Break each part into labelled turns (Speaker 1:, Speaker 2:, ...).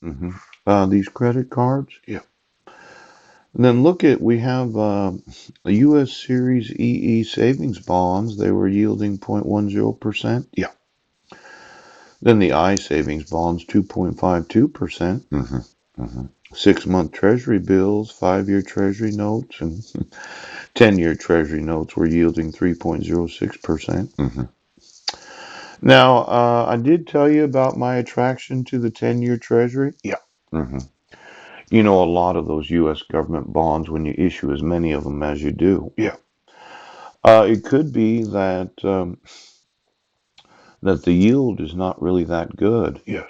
Speaker 1: hmm These credit cards.
Speaker 2: Yeah.
Speaker 1: And then we have a U.S. Series EE savings bonds. They were yielding 0.10%.
Speaker 2: Yeah.
Speaker 1: Then the I savings bonds, 2.52%.
Speaker 2: hmm hmm
Speaker 1: 6-month Treasury bills, 5-year Treasury notes, and 10-year Treasury notes were yielding 3.06%.
Speaker 2: hmm
Speaker 1: Now, I did tell you about my attraction to the 10-year Treasury.
Speaker 2: Yeah.
Speaker 1: hmm You know, a lot of those U.S. government bonds, when you issue as many of them as you do,
Speaker 2: Yeah.
Speaker 1: it could be that the yield is not really that good.
Speaker 2: Yes.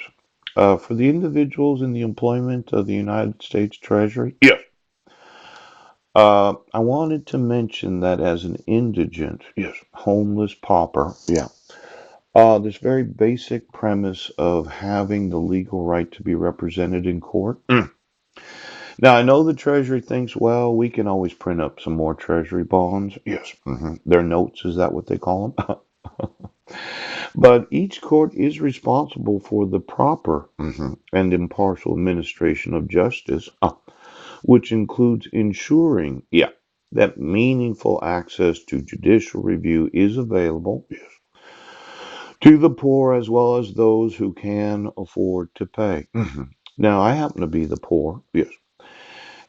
Speaker 1: For the individuals in the employment of the United States Treasury,
Speaker 2: Yes.
Speaker 1: I wanted to mention that as an indigent,
Speaker 2: Yes.
Speaker 1: homeless pauper,
Speaker 2: Yeah.
Speaker 1: this very basic premise of having the legal right to be represented in court.
Speaker 2: Mm.
Speaker 1: Now, I know the Treasury thinks, well, we can always print up some more Treasury bonds.
Speaker 2: Yes.
Speaker 1: Their notes, is that what they call them? But each court is responsible for the proper and impartial administration of justice, which includes ensuring, that meaningful access to judicial review is available
Speaker 2: Yes.
Speaker 1: to the poor as well as those who can afford to pay.
Speaker 2: hmm
Speaker 1: Now, I happen to be the poor,
Speaker 2: Yes.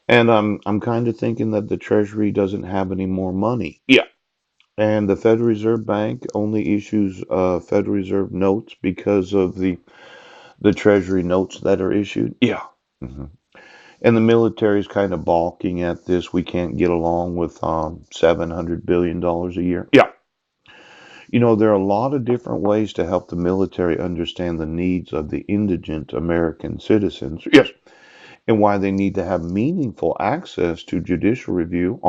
Speaker 1: and I'm kind of thinking that the Treasury doesn't have any more money.
Speaker 2: Yeah.
Speaker 1: And the Federal Reserve Bank only issues Federal Reserve notes because of the Treasury notes that are issued.
Speaker 2: Yeah.
Speaker 1: hmm And the military is kind of balking at this. We can't get along with $700 billion a year.
Speaker 2: Yeah.
Speaker 1: You know, there are a lot of different ways to help the military understand the needs of the indigent American citizens
Speaker 2: Yes.
Speaker 1: and why they need to have meaningful access to judicial review,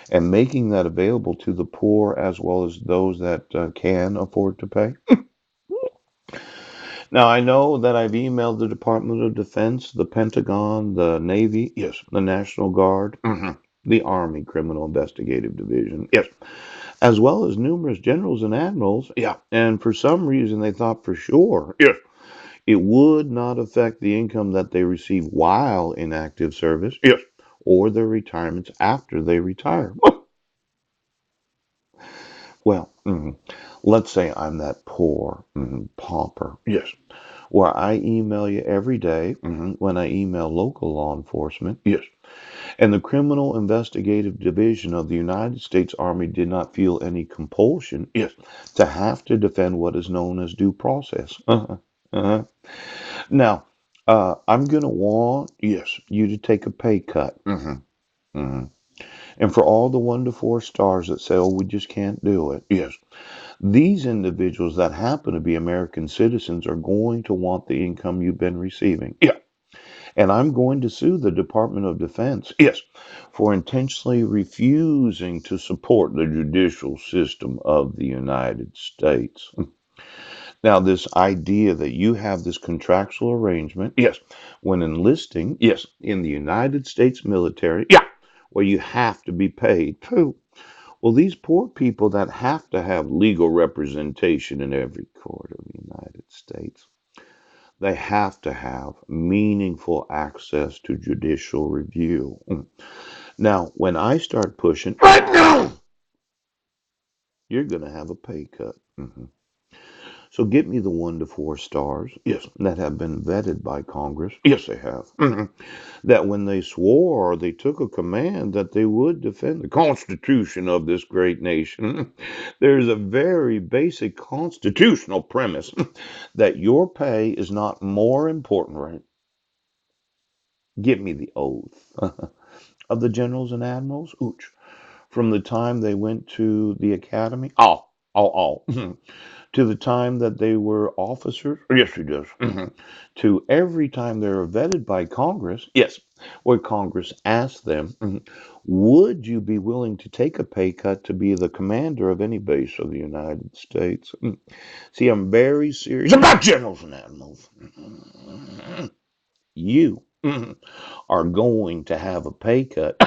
Speaker 1: and making that available to the poor as well as those that can afford to pay. Now, I know that I've emailed the Department of Defense, the Pentagon, the Navy,
Speaker 2: Yes.
Speaker 1: the National Guard,
Speaker 2: hmm
Speaker 1: the Army Criminal Investigative Division,
Speaker 2: Yes.
Speaker 1: as well as numerous generals and admirals.
Speaker 2: Yeah.
Speaker 1: And for some reason, they thought for sure
Speaker 2: Yes.
Speaker 1: it would not affect the income that they receive while in active service
Speaker 2: Yes.
Speaker 1: or their retirements after they retire. Well, let's say I'm that poor pauper
Speaker 2: Yes.
Speaker 1: where I email you every day
Speaker 2: hmm
Speaker 1: when I email local law enforcement.
Speaker 2: Yes.
Speaker 1: And the Criminal Investigative Division of the United States Army did not feel any compulsion
Speaker 2: Yes.
Speaker 1: to have to defend what is known as due process. Uh-huh. Now, I'm going to want
Speaker 2: Yes.
Speaker 1: you to take a pay cut.
Speaker 2: hmm
Speaker 1: Mhm. And for all the 1 to 4 stars that say, oh, we just can't do it,
Speaker 2: Yes.
Speaker 1: these individuals that happen to be American citizens are going to want the income you've been receiving.
Speaker 2: Yeah.
Speaker 1: And I'm going to sue the Department of Defense
Speaker 2: Yes.
Speaker 1: for intentionally refusing to support the judicial system of the United States. Now, this idea that you have this contractual arrangement
Speaker 2: Yes.
Speaker 1: when enlisting
Speaker 2: Yes.
Speaker 1: in the United States military,
Speaker 2: Yeah.
Speaker 1: where you have to be paid. Pooh. Well, these poor people that have to have legal representation in every court of the United States, they have to have meaningful access to judicial review. Now, when I start pushing,
Speaker 2: Right now.
Speaker 1: you're going to have a pay cut. So get me the 1 to 4 stars
Speaker 2: Yes.
Speaker 1: that have been vetted by Congress.
Speaker 2: Yes.
Speaker 1: Yes, they have.
Speaker 2: hmm
Speaker 1: That when they swore or they took a command that they would defend the Constitution of this great nation, there's a very basic constitutional premise that your pay is not more important, right? Give me the oath of the generals and admirals, ooch, from the time they went to the academy, to the time that they were officers,
Speaker 2: Yes, he does.
Speaker 1: to every time they were vetted by Congress,
Speaker 2: Yes.
Speaker 1: where Congress asked them, would you be willing to take a pay cut to be the commander of any base of the United States? See, I'm very serious about generals and admirals. You are going to have a pay cut.